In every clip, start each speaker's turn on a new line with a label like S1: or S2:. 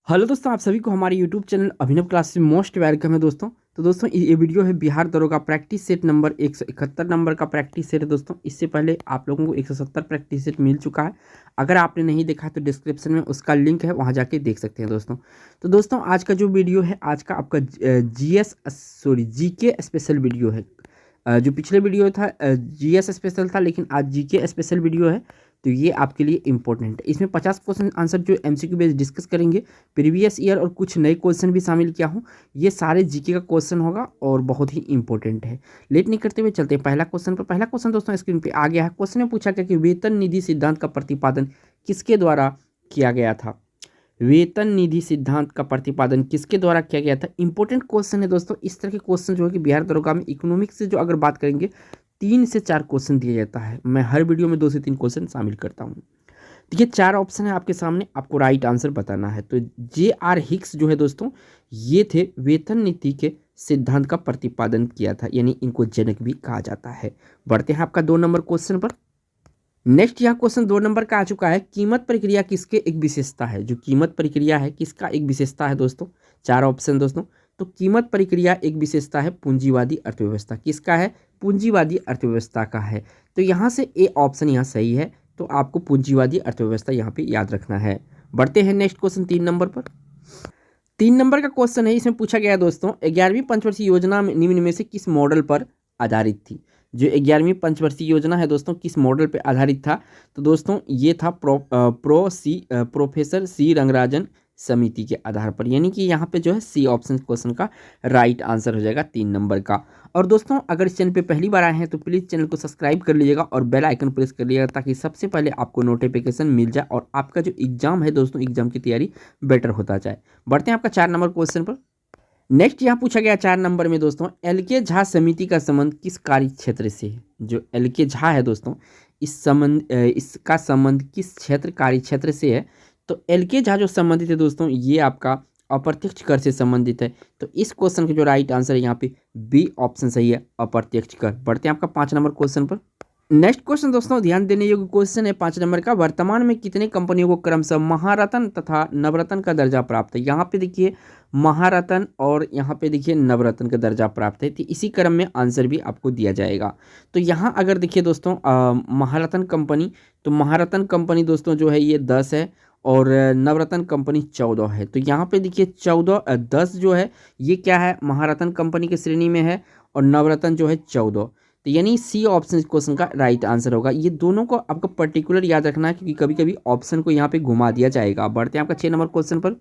S1: Hello दोस्तों, आप सभी को हमारे यूट्यूब चैनल अभिनव क्लास से मोस्ट वेलकम है दोस्तों। तो दोस्तों ये वीडियो है बिहार दरोगा प्रैक्टिस सेट नंबर 171 नंबर का प्रैक्टिस सेट है दोस्तों। इससे पहले आप लोगों को 170 प्रैक्टिस सेट मिल चुका है। अगर आपने नहीं देखा है तो डिस्क्रिप्शन में उसका लिंक है, वहाँ जाके देख सकते हैं दोस्तों। तो दोस्तों आज का जो वीडियो है, आज का आपका जीके स्पेशल वीडियो है। जो पिछले वीडियो था जीएस स्पेशल था, लेकिन आज जीके स्पेशल वीडियो है। तो ये आपके लिए इंपॉर्टेंट है। इसमें 50 क्वेश्चन आंसर जो एमसीक्यू बेस्ड डिस्कस करेंगे, प्रीवियस ईयर और कुछ नए क्वेश्चन भी शामिल किया हूँ। ये सारे जीके का क्वेश्चन होगा और बहुत ही इंपॉर्टेंट है। लेट नहीं करते हुए चलते हैं पहला क्वेश्चन पर। पहला क्वेश्चन दोस्तों स्क्रीन पे आ गया है। क्वेश्चन में पूछा गया कि वेतन निधि सिद्धांत का प्रतिपादन किसके द्वारा किया गया था। वेतन निधि सिद्धांत का प्रतिपादन किसके द्वारा किया गया था। इंपॉर्टेंट क्वेश्चन है दोस्तों। इस तरह के क्वेश्चन जो है कि बिहार दरोगा में इकोनॉमिक्स से जो अगर बात करेंगे 3 से 4 क्वेश्चन दिया जाता है। मैं हर वीडियो में 2 से 3 क्वेश्चन शामिल करता हूँ। देखिए 4 ऑप्शन है आपके सामने, आपको राइट आंसर बताना है। तो जे.आर. हिक्स जो है दोस्तों, ये थे वेतन नीति के सिद्धांत का प्रतिपादन किया था, यानी इनको जनक भी कहा जाता है। बढ़ते हैं आपका 2 नंबर क्वेश्चन पर। नेक्स्ट यहाँ क्वेश्चन 2 नंबर का आ चुका है। कीमत प्रक्रिया किसके एक विशेषता है। जो कीमत प्रक्रिया है किसका एक विशेषता है दोस्तों। 4 ऑप्शन दोस्तों। तो कीमत प्रक्रिया एक विशेषता है पूंजीवादी अर्थव्यवस्था। किसका है, पूंजीवादी अर्थव्यवस्था का है। तो यहाँ से ए ऑप्शन यहाँ सही है। तो आपको पूंजीवादी अर्थव्यवस्था यहाँ पे याद रखना है। बढ़ते हैं नेक्स्ट क्वेश्चन 3 नंबर पर। 3 नंबर का क्वेश्चन है। इसमें पूछा गया है दोस्तों 11वीं पंचवर्षीय योजना में निम्न में से किस मॉडल पर आधारित थी। जो 11वीं पंचवर्षीय योजना है दोस्तों, किस मॉडल पर आधारित था। तो दोस्तों ये था प्रोफेसर सी रंगराजन समिति के आधार पर, यानी कि यहाँ पे जो है सी ऑप्शन क्वेश्चन का राइट आंसर हो जाएगा 3 नंबर का। और दोस्तों अगर इस चैनल पे पहली बार आए हैं तो प्लीज़ चैनल को सब्सक्राइब कर लीजिएगा और बेल आइकन प्रेस कर लीजिएगा, ताकि सबसे पहले आपको नोटिफिकेशन मिल जाए और आपका जो एग्जाम है दोस्तों, एग्जाम की तैयारी बेटर होता जाए। बढ़ते हैं आपका 4 नंबर क्वेश्चन पर। नेक्स्ट यहाँ पूछा गया 4 नंबर में दोस्तों, एल के झा समिति का संबंध किस कार्य क्षेत्र से है। जो एल के झा है दोस्तों, इसका संबंध किस क्षेत्र कार्य क्षेत्र से है। तो एल के झा जो संबंधित है दोस्तों, ये आपका अप्रत्यक्ष कर से संबंधित है। तो इस क्वेश्चन का जो राइट आंसर है यहाँ पे बी ऑप्शन सही है, अप्रत्यक्ष कर। बढ़ते हैं आपका 5 नंबर क्वेश्चन पर। नेक्स्ट क्वेश्चन दोस्तों ध्यान देने योग्य क्वेश्चन है 5 नंबर का। वर्तमान में कितने कंपनियों को क्रमशः महारत्न तथा नवरत्न का दर्जा प्राप्त है। यहाँ पे देखिए महारत्न और यहाँ पे देखिए नवरत्न का दर्जा प्राप्त है। तो इसी क्रम में आंसर भी आपको दिया जाएगा। तो यहाँ अगर देखिए दोस्तों महारत्न कंपनी, तो महारत्न कंपनी दोस्तों जो है ये 10 है और नवरत्न कंपनी 14 है। तो यहाँ पे देखिए 10 जो है ये क्या है, महारत्न कंपनी के श्रेणी में है और नवरत्न जो है 14। तो यानी सी ऑप्शन इस क्वेश्चन का राइट आंसर होगा। ये दोनों को आपको पर्टिकुलर याद रखना है, क्योंकि कभी कभी ऑप्शन को यहाँ पे घुमा दिया जाएगा। बढ़ते हैं आपका 6 नंबर क्वेश्चन पर।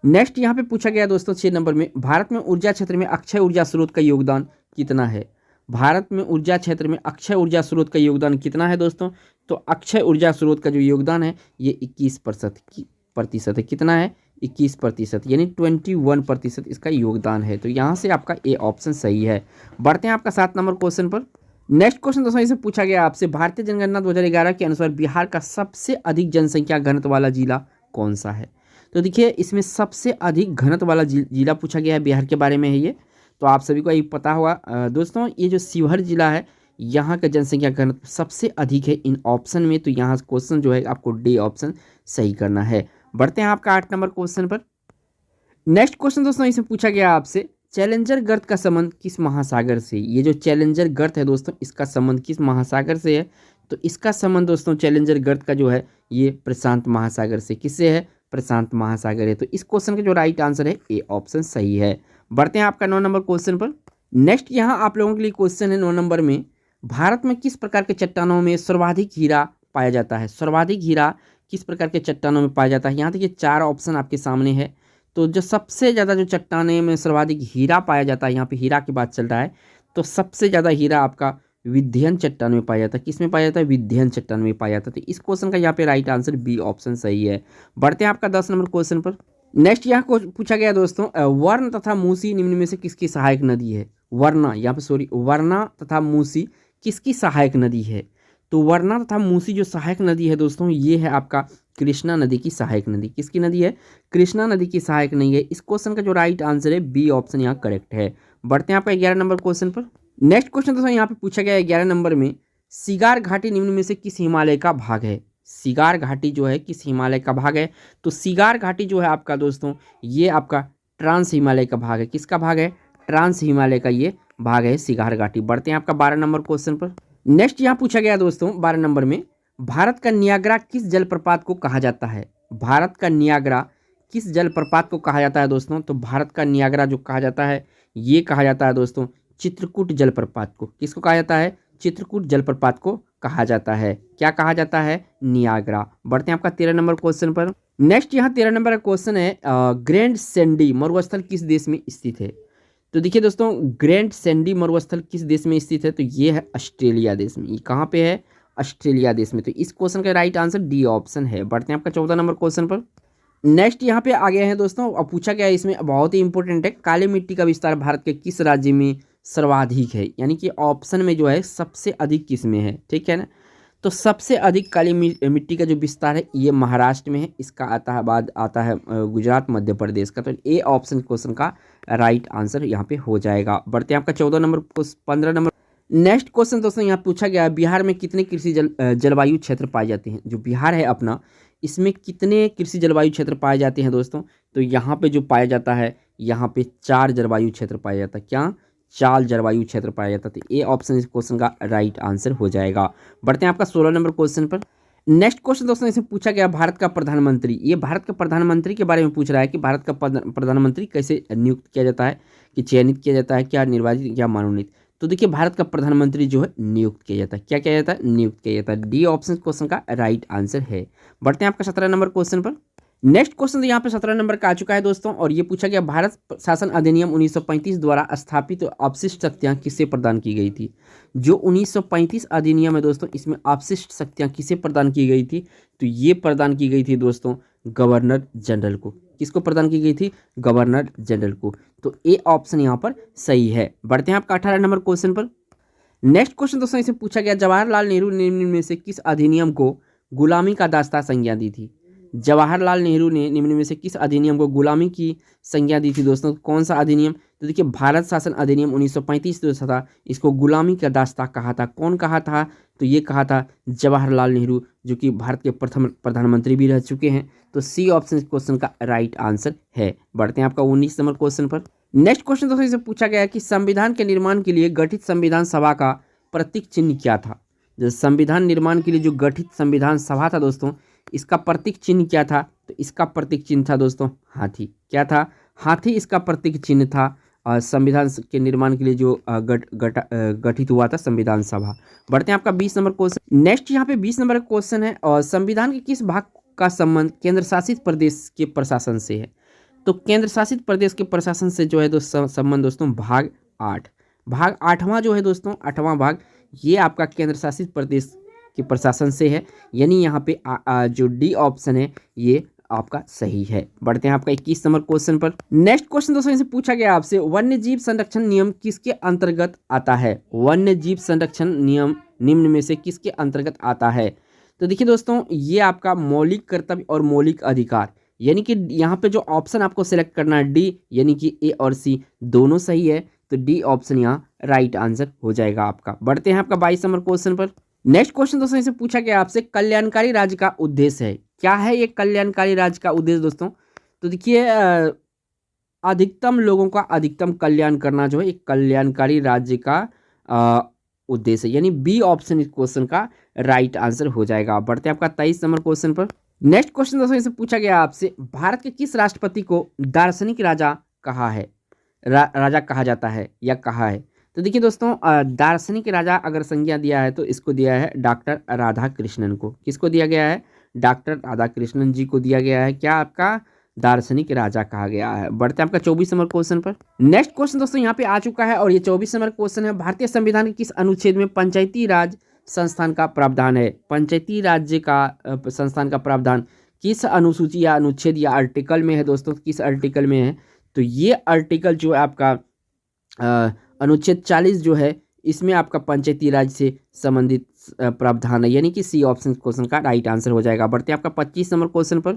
S1: नेक्स्ट यहाँ पे पूछा गया दोस्तों 6 नंबर में, भारत में ऊर्जा क्षेत्र में अक्षय ऊर्जा स्रोत का योगदान कितना है। भारत में ऊर्जा क्षेत्र में अक्षय ऊर्जा स्रोत का योगदान कितना है दोस्तों। तो अक्षय ऊर्जा स्रोत का जो योगदान है ये 21% है। कितना है, 21%, यानी 21% इसका योगदान है। तो यहाँ से आपका ए ऑप्शन सही है। बढ़ते हैं आपका 7 नंबर क्वेश्चन पर। नेक्स्ट क्वेश्चन दोस्तों इसे पूछा गया आपसे, भारतीय जनगणना 2011 के अनुसार बिहार का सबसे अधिक जनसंख्या घनत्व वाला जिला कौन सा है। तो देखिए इसमें सबसे अधिक घनत्व वाला जिला पूछा गया है, बिहार के बारे में है ये। तो आप सभी को ये पता होगा दोस्तों, ये जो शिवहर जिला है यहाँ का जनसंख्या घनत्व सबसे अधिक है इन ऑप्शन में। तो यहाँ क्वेश्चन जो है आपको डी ऑप्शन सही करना है। बढ़ते हैं आपका 8 नंबर क्वेश्चन पर। नेक्स्ट क्वेश्चन दोस्तों इसमें पूछा गया आपसे, चैलेंजर गर्त का संबंध किस महासागर से। ये जो चैलेंजर गर्त है दोस्तों, इसका संबंध किस महासागर से है। तो इसका संबंध दोस्तों चैलेंजर गर्त का जो है ये प्रशांत महासागर से। किससे है, प्रशांत महासागर है। तो इस क्वेश्चन का जो राइट आंसर है ए ऑप्शन सही है। बढ़ते हैं आपका 9 नंबर क्वेश्चन पर। नेक्स्ट यहाँ आप लोगों के लिए क्वेश्चन है 9 नंबर में, भारत में किस प्रकार के चट्टानों में सर्वाधिक हीरा पाया जाता है। सर्वाधिक हीरा किस प्रकार के चट्टानों में पाया जाता है। यहाँ देखिए 4 ऑप्शन आपके सामने है। तो जो सबसे ज़्यादा जो चट्टाने में सर्वाधिक हीरा पाया जाता है, यहाँ पे हीरा की बात चल रहा है, तो सबसे ज़्यादा हीरा आपका विध्यन चट्टान में पाया जाता है। किस में पाया जाता है, विध्यन चट्टान में पाया जाता है। तो इस क्वेश्चन का यहाँ पे राइट आंसर बी ऑप्शन सही है। बढ़ते हैं आपका 10 नंबर क्वेश्चन पर। नेक्स्ट यहाँ पूछा गया दोस्तों, वर्ण तथा मूसी निम्न में से किसकी सहायक नदी है। वर्णा तथा मूसी किसकी सहायक नदी है। तो वर्णा तथा मूसी जो सहायक नदी है दोस्तों, ये है आपका कृष्णा नदी की सहायक नदी। किसकी नदी है, कृष्णा नदी की सहायक नदी है। इस क्वेश्चन का जो राइट आंसर है बी ऑप्शन यहाँ करेक्ट है। बढ़ते हैं आपका 11 नंबर क्वेश्चन पर। नेक्स्ट क्वेश्चन दोस्तों यहाँ पे पूछा गया 11 नंबर में, सिगार घाटी निम्न में से किस हिमालय का भाग है। सिगार घाटी जो है किस हिमालय का भाग है? तो सिगार घाटी जो है आपका दोस्तों ये आपका ट्रांस हिमालय का भाग है। किसका भाग है? ट्रांस हिमालय का ये भाग है सिगार घाटी। बढ़ते हैं आपका 12 नंबर क्वेश्चन पर। नेक्स्ट यहाँ पूछा गया दोस्तों 12 नंबर में, भारत का नियाग्रा किस जलप्रपात को कहा जाता है? भारत का नियाग्रा किस जलप्रपात को कहा जाता है दोस्तों? तो भारत का नियाग्रा जो कहा जाता है ये कहा जाता है दोस्तों चित्रकूट जलप्रपात को। किसको कहा जाता है? चित्रकूट जलप्रपात को कहा जाता है। क्या कहा जाता है? नियाग्रा। बढ़ते हैं आपका 13 नंबर क्वेश्चन पर। नेक्स्ट यहाँ 13 नंबर का क्वेश्चन है, ग्रैंड सैंडी मरुस्थल किस देश में स्थित है? तो देखिए दोस्तों ग्रैंड सैंडी मरुस्थल किस देश में स्थित है? तो ये है ऑस्ट्रेलिया देश में। ये कहाँ पे है? ऑस्ट्रेलिया देश में। तो इस क्वेश्चन का राइट आंसर डी ऑप्शन है। बढ़ते हैं आपका 14 नंबर क्वेश्चन पर। नेक्स्ट यहाँ पे आ गए हैं दोस्तों, अब पूछा गया है इसमें बहुत ही इंपॉर्टेंट है, काली मिट्टी का विस्तार भारत के किस राज्य में सर्वाधिक है? यानी कि ऑप्शन में जो है सबसे अधिक किस में है, ठीक है ना? तो सबसे अधिक काली मिट्टी का जो विस्तार है ये महाराष्ट्र में है। इसका आता है बाद आता है गुजरात मध्य प्रदेश का। तो ए ऑप्शन क्वेश्चन का राइट आंसर यहाँ पे हो जाएगा। बढ़ते हैं आपका 14 नंबर 15 नंबर। नेक्स्ट क्वेश्चन दोस्तों यहाँ पूछा गया, बिहार में कितने कृषि जलवायु क्षेत्र पाए जाते हैं? जो बिहार है अपना इसमें कितने कृषि जलवायु क्षेत्र पाए जाते हैं दोस्तों? तो यहाँ पे जो पाया जाता है यहाँ पे 4 जलवायु क्षेत्र पाया जाता है। क्या? 4 जलवायु क्षेत्र पाया जाता है। तो ए ऑप्शन इस क्वेश्चन का राइट आंसर हो जाएगा। बढ़ते हैं आपका 16 नंबर क्वेश्चन पर। नेक्स्ट क्वेश्चन दोस्तों इसमें पूछा गया, भारत का प्रधानमंत्री, ये भारत का प्रधानमंत्री के बारे में पूछ रहा है कि भारत का प्रधानमंत्री कैसे नियुक्त किया जाता है, कि चयनित किया जाता है, क्या निर्वाचित या मनोनीत? तो देखिए भारत का प्रधानमंत्री जो है नियुक्त किया जाता है। क्या किया जाता है? नियुक्त किया जाता है। डी ऑप्शन क्वेश्चन का राइट आंसर है। बढ़ते हैं आपका 17 नंबर क्वेश्चन पर। नेक्स्ट क्वेश्चन यहाँ पे 17 नंबर का आ चुका है दोस्तों, और ये पूछा गया, भारत शासन अधिनियम 1935 द्वारा स्थापित अपशिष्ट शक्तियाँ किसे प्रदान की गई थी? जो 1935 अधिनियम है दोस्तों इसमें अपशिष्ट शक्तियाँ किसे प्रदान की गई थी? तो ये प्रदान की गई थी दोस्तों गवर्नर जनरल को। किसको प्रदान की गई थी? गवर्नर जनरल को। तो ए ऑप्शन यहाँ पर सही है। बढ़ते हैं आपका 18 नंबर क्वेश्चन पर। नेक्स्ट क्वेश्चन दोस्तों इसे पूछा गया, जवाहरलाल नेहरू ने निम्न में से किस अधिनियम को गुलामी का दास्ता संज्ञा दी थी? जवाहरलाल नेहरू ने निम्न में से किस अधिनियम को गुलामी की संज्ञा दी थी दोस्तों? कौन सा अधिनियम? तो देखिए भारत शासन अधिनियम 1935 जो था इसको गुलामी का दास्ता कहा था। कौन कहा था? तो ये कहा था जवाहरलाल नेहरू, जो कि भारत के प्रथम प्रधानमंत्री भी रह चुके हैं। तो सी ऑप्शन क्वेश्चन का राइट आंसर है। बढ़ते हैं आपका 19 नंबर क्वेश्चन पर। नेक्स्ट क्वेश्चन दोस्तों इसे पूछा गया कि संविधान के निर्माण के लिए गठित संविधान सभा का प्रतीक चिन्ह क्या था? जो संविधान निर्माण के लिए जो गठित संविधान सभा था दोस्तों इसका प्रतीक चिन्ह क्या था? तो इसका प्रतीक चिन्ह था दोस्तों हाथी। क्या था? हाथी इसका प्रतीक चिन्ह था। संविधान के निर्माण के लिए जो गठित हुआ था संविधान सभा। बढ़ते हैं आपका 20 नंबर क्वेश्चन। नेक्स्ट यहाँ पे 20 नंबर का क्वेश्चन है, और संविधान के किस भाग का संबंध केंद्र शासित प्रदेश के प्रशासन से है? तो केंद्र शासित प्रदेश के प्रशासन से जो है दोस्तों संबंध दोस्तों भाग 8, भाग 8वां जो है दोस्तों 8वां भाग ये आपका केंद्र शासित प्रदेश के प्रशासन से है। यानी यहाँ पे जो डी ऑप्शन है ये आपका सही है। बढ़ते हैं आपका 21 नंबर क्वेश्चन पर। नेक्स्ट क्वेश्चन दोस्तों इनसे पूछा गया आपसे, वन्य जीव संरक्षण नियम किसके अंतर्गत आता है? वन्य जीव संरक्षण नियम निम्न में से किसके अंतर्गत आता है? तो देखिए दोस्तों ये आपका मौलिक कर्तव्य और मौलिक अधिकार, यानी कि यहाँ पे जो ऑप्शन आपको सिलेक्ट करना है डी, यानी कि ए और सी दोनों सही है। तो डी ऑप्शन यहाँ राइट आंसर हो जाएगा आपका। बढ़ते हैं आपका 22 नंबर क्वेश्चन पर। नेक्स्ट क्वेश्चन दोस्तों इसे पूछा गया आपसे, कल्याणकारी राज्य का उद्देश्य है। क्या है ये कल्याणकारी राज्य का उद्देश्य दोस्तों? तो देखिए अधिकतम लोगों का अधिकतम कल्याण करना जो है एक कल्याणकारी राज्य का उद्देश्य है। यानी बी ऑप्शन इस क्वेश्चन का राइट आंसर हो जाएगा। बढ़ते हैं आपका 23 नंबर क्वेश्चन पर। नेक्स्ट क्वेश्चन दोस्तों इसे पूछा गया आपसे, भारत के किस राष्ट्रपति को दार्शनिक राजा कहा है? राजा कहा जाता है या कहा है? तो देखिए दोस्तों दार्शनिक राजा अगर संज्ञा दिया है तो इसको दिया है डॉक्टर राधा कृष्णन को। किसको दिया गया है? डॉक्टर राधा कृष्णन जी को दिया गया है। क्या आपका दार्शनिक राजा कहा गया है। बढ़ते हैं आपका 24 नंबर क्वेश्चन पर। नेक्स्ट क्वेश्चन दोस्तों यहाँ पे आ चुका है, और ये 24 नंबर क्वेश्चन है, भारतीय संविधान के किस अनुच्छेद में पंचायती राज संस्थान का प्रावधान है? पंचायती राज्य का संस्थान का प्रावधान किस अनुसूची या अनुच्छेद या आर्टिकल में है दोस्तों? किस आर्टिकल में है? तो ये आर्टिकल जो है आपका अनुच्छेद 40 जो है इसमें आपका पंचायती राज से संबंधित प्रावधान है। यानी कि सी ऑप्शन क्वेश्चन का राइट आंसर हो जाएगा। बढ़ते हैं आपका 25 नंबर क्वेश्चन पर।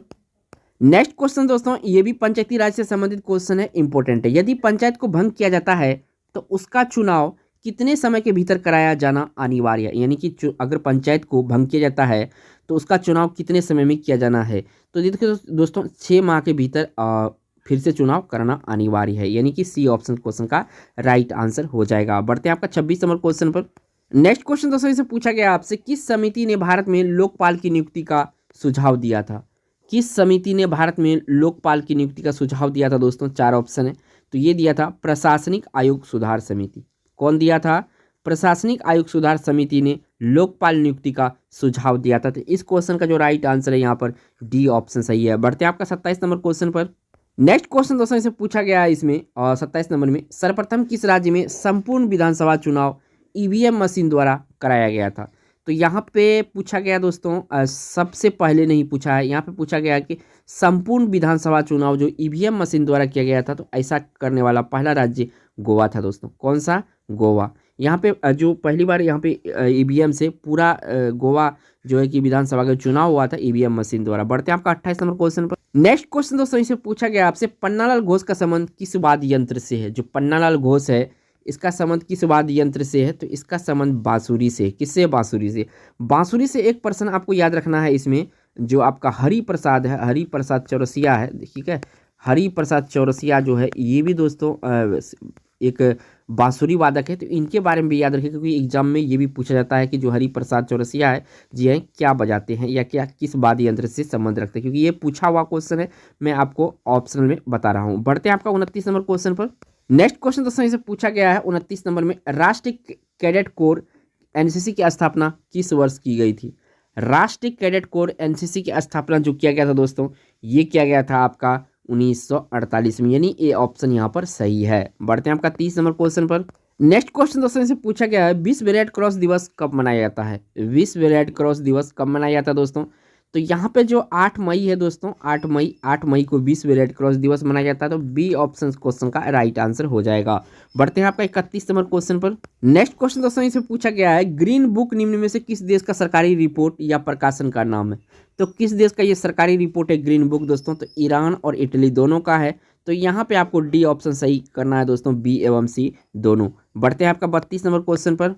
S1: नेक्स्ट क्वेश्चन दोस्तों ये भी पंचायती राज से संबंधित क्वेश्चन है, इंपॉर्टेंट है। यदि पंचायत को भंग किया जाता है तो उसका चुनाव कितने समय के भीतर कराया जाना अनिवार्य है, यानी कि अगर पंचायत को भंग किया जाता है तो उसका चुनाव कितने समय में किया जाना है। तो देखिए दोस्तों 6 माह के भीतर फिर से चुनाव करना अनिवार्य है, यानी कि सी ऑप्शन क्वेश्चन का राइट आंसर हो जाएगा। बढ़ते हैं आपका 26 नंबर क्वेश्चन पर। नेक्स्ट क्वेश्चन दोस्तों इसे पूछा गया आपसे, किस समिति ने भारत में लोकपाल की नियुक्ति का सुझाव दिया था। किस समिति ने भारत में लोकपाल की नियुक्ति का सुझाव दिया था दोस्तों। 4 ऑप्शन है, तो ये दिया था प्रशासनिक आयोग सुधार समिति। कौन दिया था। प्रशासनिक आयोग सुधार समिति ने लोकपाल नियुक्ति का सुझाव दिया था। तो इस क्वेश्चन का जो राइट आंसर है यहाँ पर डी ऑप्शन सही है। बढ़ते हैं आपका 27 नंबर क्वेश्चन पर। नेक्स्ट क्वेश्चन दोस्तों इसे पूछा गया है इसमें 27 नंबर में, सर्वप्रथम किस राज्य में संपूर्ण विधानसभा चुनाव ईवीएम मशीन द्वारा कराया गया था। तो यहाँ पे पूछा गया दोस्तों सबसे पहले नहीं पूछा है, यहाँ पे पूछा गया कि संपूर्ण विधानसभा चुनाव जो ईवीएम मशीन द्वारा किया गया था, तो ऐसा करने वाला पहला राज्य गोवा था दोस्तों। कौन सा। गोवा। यहाँ पे जो पहली बार यहाँ पे ईवीएम से पूरा गोवा जो है कि विधानसभा का चुनाव हुआ था ईवीएम मशीन द्वारा। बढ़ते हैं आपका 28 नंबर क्वेश्चन पर। नेक्स्ट क्वेश्चन दोस्तों इसे पूछा गया आपसे, पन्नालाल घोष का संबंध किस वाद्य यंत्र से है। जो पन्नालाल घोष है इसका संबंध किस वाद्य यंत्र से है। तो इसका संबंध बांसुरी से। किससे। बांसुरी से। बांसुरी से एक पर्सन आपको याद रखना है इसमें, जो आपका हरि प्रसाद है, हरि प्रसाद चौरसिया है, ठीक है। हरि प्रसाद चौरसिया जो है ये भी दोस्तों एक बांसुरी वादक है। तो इनके बारे में भी याद रखें, क्योंकि एग्जाम में ये भी पूछा जाता है कि जो हरि प्रसाद चौरसिया है जी हैं क्या बजाते हैं या क्या किस वाद्य यंत्र से संबंध रखते हैं, क्योंकि ये पूछा हुआ क्वेश्चन है, मैं आपको ऑप्शनल में बता रहा हूँ। बढ़ते हैं आपका 29 नंबर क्वेश्चन पर। नेक्स्ट क्वेश्चन दोस्तों इसे पूछा गया है 29 नंबर में, राष्ट्रीय कैडेट कोर एनसीसी की स्थापना किस वर्ष की गई थी। राष्ट्रीय कैडेट कोर एनसीसी की स्थापना जो किया गया था दोस्तों, ये किया गया था आपका 1948 में, यानी ए ऑप्शन यहाँ पर सही है। बढ़ते हैं आपका 30 नंबर क्वेश्चन पर। नेक्स्ट क्वेश्चन दोस्तों इसे पूछा गया है, विश्व रेड क्रॉस दिवस कब मनाया जाता है। विश्व रेड क्रॉस दिवस कब मनाया जाता है दोस्तों। तो यहाँ पे जो 8 मई है दोस्तों, 8 मई को विश्व रेड क्रॉस दिवस मनाया जाता है। तो बी ऑप्शन क्वेश्चन का राइट आंसर हो जाएगा। बढ़ते हैं आपका 31 नंबर क्वेश्चन पर। नेक्स्ट क्वेश्चन दोस्तों इसे पूछा गया है, ग्रीन बुक निम्न में से किस देश का सरकारी रिपोर्ट या प्रकाशन का नाम है। तो किस देश का ये सरकारी रिपोर्ट है ग्रीन बुक दोस्तों। तो ईरान और इटली दोनों का है। तो यहाँ पे आपको डी ऑप्शन सही करना है दोस्तों, बी एवं सी दोनों। बढ़ते हैं आपका 32 नंबर क्वेश्चन पर।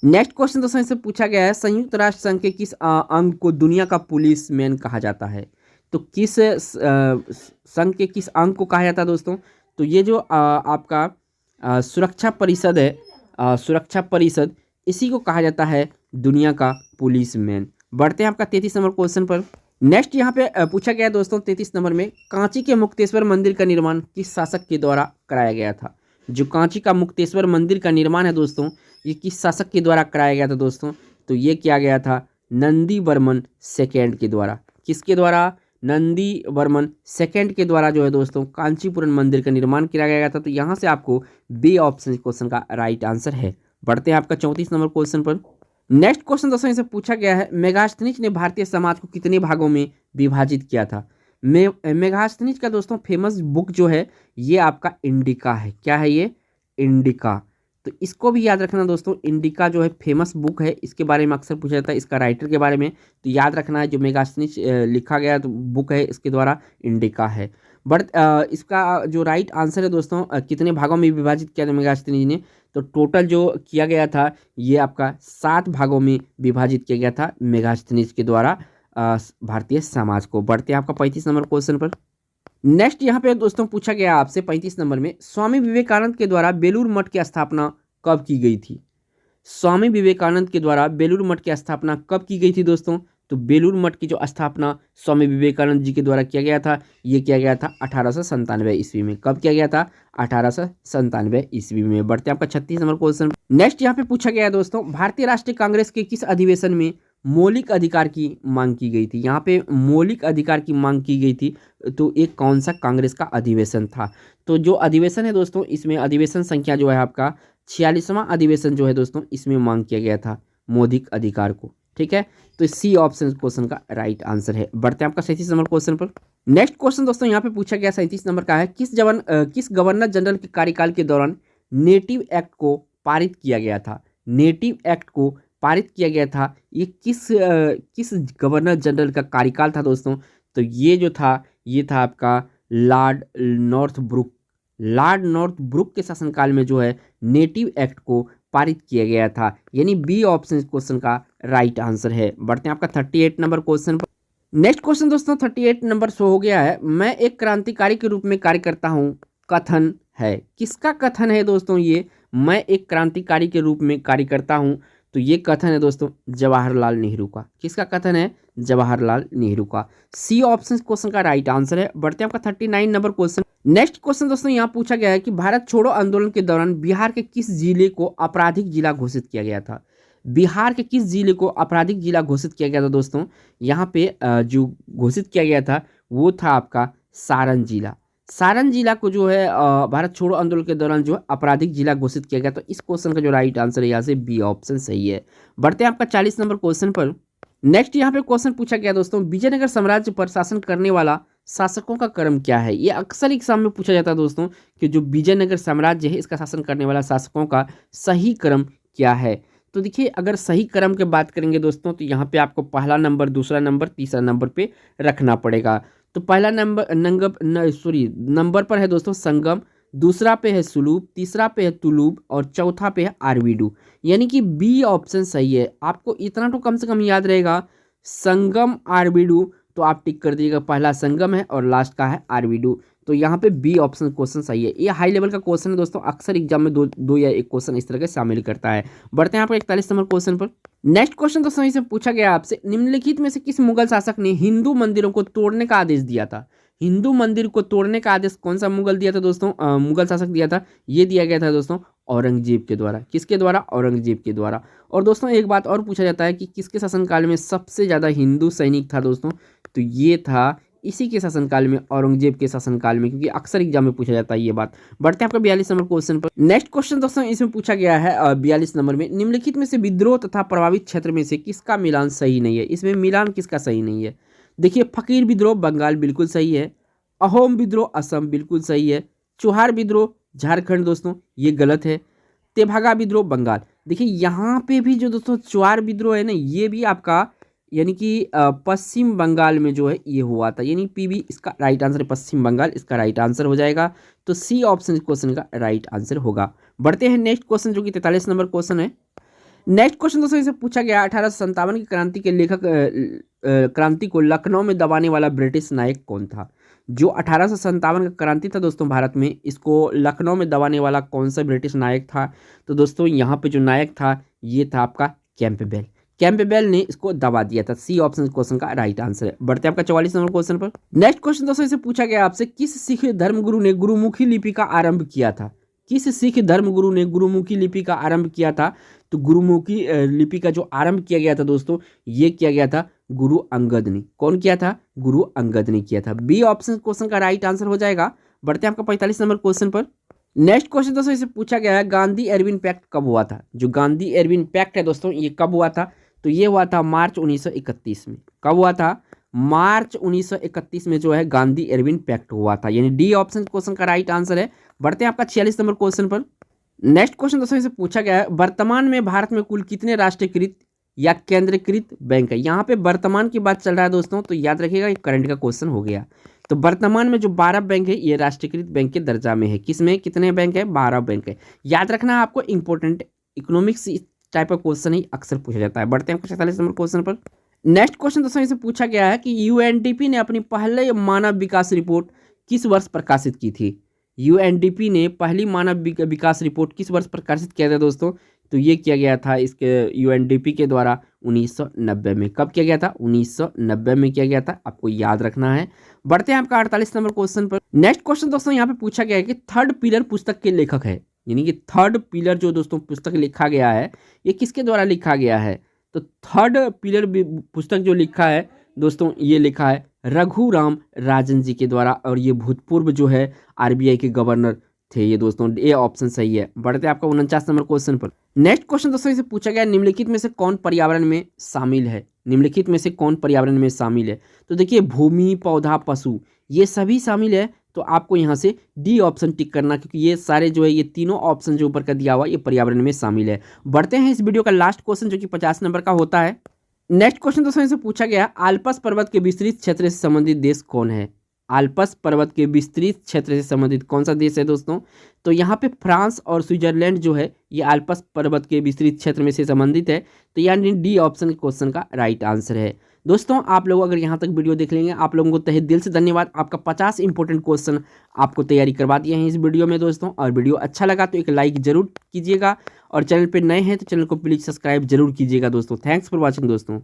S1: नेक्स्ट क्वेश्चन दोस्तों इससे पूछा गया है, संयुक्त राष्ट्र संघ के किस अंग को दुनिया का पुलिस मैन कहा जाता है। तो किस संघ के किस अंग को कहा जाता है दोस्तों। तो ये जो आपका सुरक्षा परिषद है, सुरक्षा परिषद, इसी को कहा जाता है दुनिया का पुलिस मैन। बढ़ते हैं आपका 33 नंबर क्वेश्चन पर। नेक्स्ट यहाँ पे पूछा गया है दोस्तों 33 नंबर में, कांची के मुक्तेश्वर मंदिर का निर्माण किस शासक के द्वारा कराया गया था। जो कांची का मुक्तेश्वर मंदिर का निर्माण है दोस्तों, ये किस शासक के द्वारा कराया गया था दोस्तों। तो ये किया गया था नंदी वर्मन सेकेंड के द्वारा। किसके द्वारा। नंदी वर्मन सेकेंड के द्वारा जो है दोस्तों कांचीपुरम मंदिर का निर्माण किया गया था। तो यहाँ से आपको बी ऑप्शन क्वेश्चन का राइट आंसर है। बढ़ते हैं आपका 34 नंबर क्वेश्चन पर। नेक्स्ट क्वेश्चन दोस्तों इसे पूछा गया है, मेगास्थनीज ने भारतीय समाज को कितने भागों में विभाजित किया था। मेगास्थनीज का दोस्तों फेमस बुक जो है ये आपका इंडिका है। क्या है ये। इंडिका। तो इसको भी याद रखना दोस्तों, इंडिका जो है फेमस बुक है, इसके बारे में अक्सर पूछा जाता है, इसका राइटर के बारे में। तो याद रखना है जो मेगास्थनीज लिखा गया तो बुक है इसके द्वारा इंडिका है। बट इसका जो राइट आंसर है दोस्तों, कितने भागों में विभाजित किया था मेगास्थनीज ने। तो टोटल जो किया गया था ये आपका 7 भागों में विभाजित किया गया था मेगास्थनीज के द्वारा भारतीय समाज को। बढ़ते हैं आपका 35 नंबर क्वेश्चन पर। नेक्स्ट यहाँ पे दोस्तों पूछा गया आपसे 35 नंबर में, स्वामी विवेकानंद के द्वारा बेलूर मठ की स्थापना कब की गई थी। स्वामी विवेकानंद के द्वारा बेलूर मठ की स्थापना कब की गई थी दोस्तों। तो बेलूर मठ की जो स्थापना स्वामी विवेकानंद जी के द्वारा किया गया था, ये किया गया था 1897 ईस्वी में। कब किया गया था। 1897 ईस्वी में। बढ़ते हैं आपका 36 नंबर क्वेश्चन। नेक्स्ट यहाँ पे पूछा गया है दोस्तों, भारतीय राष्ट्रीय कांग्रेस के किस अधिवेशन में मौलिक अधिकार की मांग की गई थी। यहाँ पे मौलिक अधिकार की मांग की गई थी, तो एक कौन सा कांग्रेस का अधिवेशन था। तो जो अधिवेशन है दोस्तों, इसमें अधिवेशन संख्या जो है आपका 46वां अधिवेशन जो है दोस्तों, इसमें मांग किया गया था मौलिक अधिकार को। ठीक है, तो सी ऑप्शन क्वेश्चन का राइट आंसर है। बढ़ते हैं आपका 37 नंबर क्वेश्चन पर। नेक्स्ट क्वेश्चन दोस्तों यहाँ पे पूछा गया 37 नंबर का है, किस गवर्नर जनरल के कार्यकाल के दौरान नेटिव एक्ट को पारित किया गया था। नेटिव एक्ट को पारित किया गया था, ये किस गवर्नर जनरल का कार्यकाल था दोस्तों। तो ये जो था ये था आपका लॉर्ड नॉर्थब्रुक। लॉर्ड नॉर्थब्रुक के शासनकाल में जो है नेटिव एक्ट को पारित किया गया था, यानी बी ऑप्शन इस क्वेश्चन का राइट आंसर है। बढ़ते हैं आपका 38 नंबर क्वेश्चन पर। नेक्स्ट क्वेश्चन दोस्तों 38 नंबर शो हो गया है। मैं एक क्रांतिकारी के रूप में कार्य करता हूँ, कथन है। किसका कथन है दोस्तों ये? मैं एक क्रांतिकारी के रूप में कार्य करता हूँ, तो ये कथन है दोस्तों जवाहरलाल नेहरू का। किसका कथन है? जवाहरलाल नेहरू का। सी ऑप्शन क्वेश्चन का राइट आंसर है। बढ़ते हैं आपका 39 नंबर क्वेश्चन। नेक्स्ट क्वेश्चन दोस्तों यहाँ पूछा गया है कि भारत छोड़ो आंदोलन के दौरान बिहार के किस जिले को आपराधिक जिला घोषित किया गया था? बिहार के किस जिले को आपराधिक जिला घोषित किया गया था दोस्तों? यहाँ पे जो घोषित किया गया था वो था आपका सारण जिला। सारण जिला को जो है भारत छोड़ो आंदोलन के दौरान जो है आपराधिक जिला घोषित किया गया। तो इस क्वेश्चन का जो राइट आंसर है यहाँ से बी ऑप्शन सही है। बढ़ते हैं आपका 40 नंबर क्वेश्चन पर। नेक्स्ट यहाँ पे क्वेश्चन पूछा गया दोस्तों, विजयनगर साम्राज्य पर शासन करने वाला शासकों का क्रम क्या है? ये अक्सर एग्जाम में पूछा जाता है दोस्तों कि जो विजयनगर साम्राज्य है इसका शासन करने वाला शासकों का सही क्रम क्या है? तो देखिए अगर सही क्रम की बात करेंगे दोस्तों तो यहाँ पे आपको पहला नंबर, दूसरा नंबर, तीसरा नंबर पे रखना पड़ेगा। तो पहला नंबर पर है दोस्तों संगम, दूसरा पे है सुलूब, तीसरा पे है तुलूब और चौथा पे है आरवीडू, यानी कि बी ऑप्शन सही है। आपको इतना तो कम से कम याद रहेगा, संगम आरवीडू, तो आप टिक कर दीजिएगा। पहला संगम है और लास्ट का है आरवीडू, तो यहाँ पे बी ऑप्शन क्वेश्चन सही है। ये हाई लेवल का क्वेश्चन है दोस्तों, अक्सर एग्जाम में दो या एक क्वेश्चन इस तरह के शामिल करता है। बढ़ते हैं आपको 41 नंबर क्वेश्चन पर। नेक्स्ट क्वेश्चन दोस्तों इसे पूछा गया आपसे, निम्नलिखित में से किस मुगल शासक ने हिंदू मंदिरों को तोड़ने का आदेश दिया था? हिंदू मंदिर को तोड़ने का आदेश कौन सा मुगल दिया था दोस्तों? मुगल शासक दिया था। ये दिया गया था दोस्तों औरंगजेब के द्वारा। किसके द्वारा? औरंगजेब के द्वारा। और दोस्तों एक बात और पूछा जाता है कि किसके शासनकाल में सबसे ज़्यादा हिंदू सैनिक था दोस्तों? तो ये था इसी के शासनकाल में, औरंगजेब के शासनकाल में, क्योंकि अक्सर एग्जाम में पूछा जाता है ये बात। बढ़ते हैं आपका 42 नंबर क्वेश्चन पर। नेक्स्ट क्वेश्चन दोस्तों इसमें पूछा गया है 42 नंबर में, निम्नलिखित में से विद्रोह तथा प्रभावित क्षेत्र में से किसका मिलान सही नहीं है? इसमें मिलान किसका सही नहीं है? देखिए फकीर विद्रोह बंगाल बिल्कुल सही है, अहोम विद्रोह असम बिल्कुल सही है, चौहार विद्रोह झारखंड दोस्तों ये गलत है, तेभागा विद्रोह बंगाल। देखिए यहाँ पे भी जो दोस्तों चौहार विद्रोह है ना, ये भी आपका यानी कि पश्चिम बंगाल में जो है ये हुआ था, यानी पीबी इसका राइट आंसर है, पश्चिम बंगाल इसका राइट आंसर हो जाएगा। तो सी ऑप्शन इस क्वेश्चन का राइट आंसर होगा। बढ़ते हैं नेक्स्ट क्वेश्चन जो कि 43 नंबर क्वेश्चन है। नेक्स्ट क्वेश्चन दोस्तों इसे पूछा गया 1857 की क्रांति के लेखक क्रांति को लखनऊ में दबाने वाला ब्रिटिश नायक कौन था? जो 1857 का क्रांति था दोस्तों भारत में, इसको लखनऊ में दबाने वाला कौन सा ब्रिटिश नायक था? तो दोस्तों यहाँ पे जो नायक था ये था आपका कैंपबेल। कैंपबेल ने इसको दबा दिया था। सी ऑप्शन क्वेश्चन का राइट आंसर है। बढ़ते हैं आपका 44 नंबर क्वेश्चन पर। नेक्स्ट क्वेश्चन दोस्तों इसे पूछा गया आपसे, किस सिख धर्मगुरु ने गुरुमुखी लिपि का आरंभ किया था? किस सिख धर्मगुरु ने गुरुमुखी लिपि का आरंभ किया था? तो गुरुमुखी लिपि का जो आरंभ किया गया था दोस्तों, ये किया गया था गुरु अंगद ने। कौन किया था? गुरु अंगद ने किया था। बी ऑप्शन क्वेश्चन का राइट आंसर हो जाएगा। बढ़ते हैं आपका 45 नंबर क्वेश्चन पर। नेक्स्ट क्वेश्चन दोस्तों इसे पूछा गया है, गांधी एरविन पैक्ट कब हुआ था? जो गांधी एरविन पैक्ट है दोस्तों ये कब हुआ था? तो ये हुआ था मार्च 1931 में। कब हुआ था? मार्च 1931 में जो है गांधी एरविन पैक्ट हुआ था, यानी डी ऑप्शन क्वेश्चन का राइट आंसर है। बढ़ते हैं आपका 46 नंबर क्वेश्चन पर। नेक्स्ट क्वेश्चन दोस्तों इसे पूछा गया है, वर्तमान में भारत में कुल कितने राष्ट्रीयकृत या केंद्रीकृत बैंक है? यहाँ पे वर्तमान की बात चल रहा है दोस्तों, तो याद रखिएगा ये करंट का क्वेश्चन हो गया। तो वर्तमान में जो 12 बैंक है ये राष्ट्रीयकृत बैंक के दर्जा में है। किसमें कितने बैंक है? 12 बैंक है। याद रखना आपको, इंपॉर्टेंट इकोनॉमिक्स टाइप का क्वेश्चन ही अक्सर पूछा जाता है। बढ़ते हैं 46 नंबर क्वेश्चन पर। नेक्स्ट क्वेश्चन दोस्तों इसे पूछा गया है कि यूएनडीपी ने अपनी पहले मानव विकास रिपोर्ट किस वर्ष प्रकाशित की थी? यूएनडीपी ने पहली मानव विकास रिपोर्ट किस वर्ष प्रकाशित किया था दोस्तों? तो ये किया गया था इसके यूएनडीपी के द्वारा 1990 में। कब किया गया था? 1990 में किया गया था, आपको याद रखना है। बढ़ते हैं आपका 48 नंबर क्वेश्चन पर। नेक्स्ट क्वेश्चन दोस्तों यहाँ पे पूछा गया है कि थर्ड पिलर पुस्तक के लेखक है, यानी कि थर्ड पिलर जो दोस्तों पुस्तक लिखा गया है ये किसके द्वारा लिखा गया है? तो थर्ड पिलर पुस्तक जो लिखा है दोस्तों ये लिखा है रघुराम राजन जी के द्वारा, और ये भूतपूर्व जो है आरबीआई के गवर्नर थे ये दोस्तों। ये ऑप्शन सही है। बढ़ते हैं आपका 49 नंबर क्वेश्चन पर। नेक्स्ट क्वेश्चन दोस्तों इसे पूछा गया, निम्नलिखित में से कौन पर्यावरण में शामिल है? निम्नलिखित में से कौन पर्यावरण में शामिल है? तो देखिए भूमि, पौधा, पशु ये सभी शामिल है। तो आपको यहाँ से डी ऑप्शन टिक करना, क्योंकि ये सारे जो है ये तीनों ऑप्शन जो ऊपर का दिया हुआ ये पर्यावरण में शामिल है। बढ़ते हैं इस वीडियो का लास्ट क्वेश्चन जो कि 50 नंबर का होता है। नेक्स्ट क्वेश्चन दोस्तों इसे पूछा गया, आल्प्स पर्वत के विस्तृत क्षेत्र से संबंधित देश कौन है? आल्प्स पर्वत के विस्तृत क्षेत्र से संबंधित कौन सा देश है दोस्तों? तो यहाँ पे फ्रांस और स्विट्जरलैंड जो है ये आल्प्स पर्वत के विस्तृत क्षेत्र में से संबंधित है। तो यानी डी ऑप्शन क्वेश्चन का राइट आंसर है। दोस्तों आप लोग अगर यहाँ तक वीडियो देख लेंगे, आप लोगों को तहे दिल से धन्यवाद। आपका 50 इंपॉर्टेंट क्वेश्चन आपको तैयारी करवा दिए हैं इस वीडियो में दोस्तों। और वीडियो अच्छा लगा तो एक लाइक जरूर कीजिएगा, और चैनल पर नए हैं तो चैनल को प्लीज़ सब्सक्राइब जरूर कीजिएगा दोस्तों। थैंक्स फॉर वॉचिंग दोस्तों।